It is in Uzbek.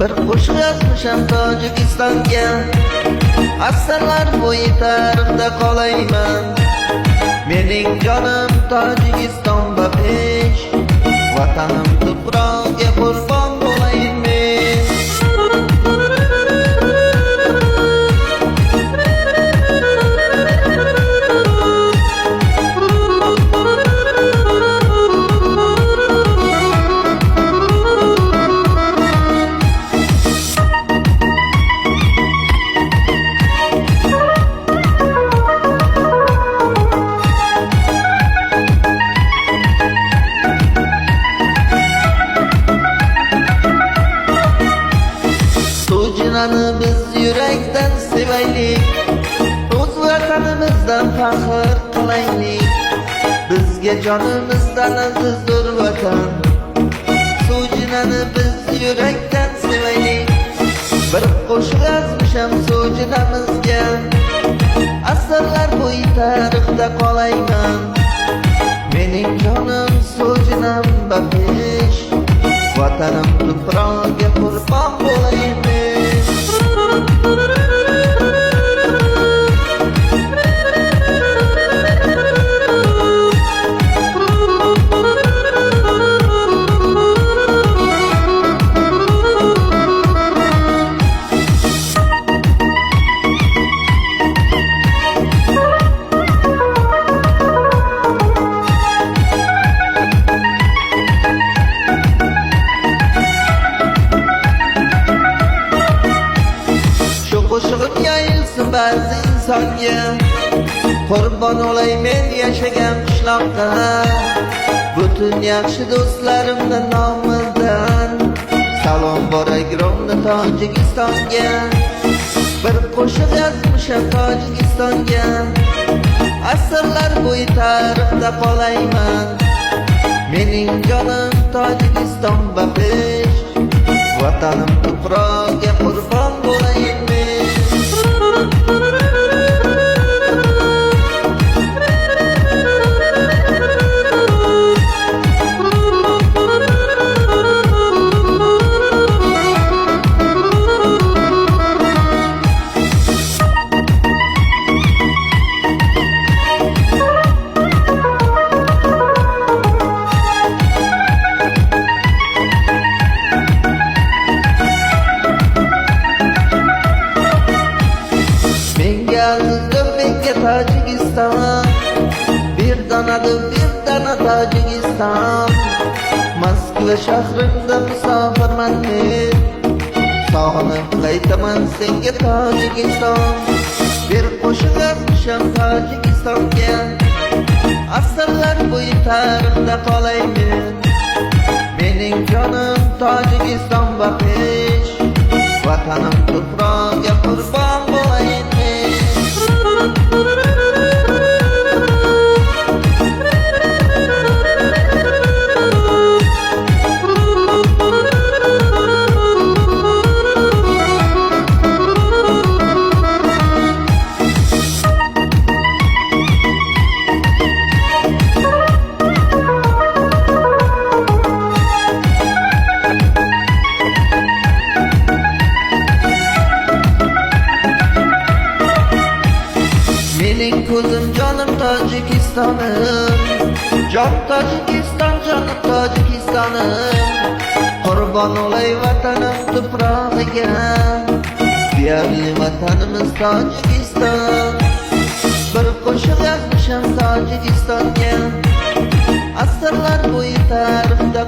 Bir qo'shiq yozmisham Tojikistonga, asrlar bo'yi tarixda qolayman. Mening jonim Tojikiston baqish, vatanim tuprog'iga qurbon bo'layin men. Biz yürekten sevaylik, o'z vatanimizdan faxr qilaylik. Bizga jonimizdan azizdir vatan, Sujinani biz yurakdan sevaylik. Bir qo'shiq yozmisham Sujinamizga, asrlar bo'yi tarixda qolayman. Mening jonim Sujinam baqish, vatanim tuprog'iga qurbon bo'layin men. Qo'shig'im yayilsin ba'zi insonga, qurbon olay men yashagan qishloqqa. Butun yaxshi do'stlarimning nomidan salom bor agromni Tojikistonga. Bir qo'shiq yozmisham Tojikistonga, asrlar bo'yi tarixda qolayman. Mening jonim Tojikiston baqish, vatanim tuprog'iga qurbon bo'layin men. Tojikiston, bir dona Tojikiston. Moskva shahrinda musofirman men, sog'inib qaytaman senga Tojikiston. Bir qo'shiq yozmisham Tojikistonga, asrlar bo'yi tarixda qolayman. Mening jonim Tojikiston baqish, vatanim tuprog'iga qurbon bo'layin men. Mening ko'zim jonim Tojikistonim, jon Tojikiston, jonim Tojikistonim. Qurbon olay vatanim tuprog'iga, deyarli vatanimiz Tojikiston. Bir qo'shiq yozmisham Tojikistonga, asrlar bo'yi tarixda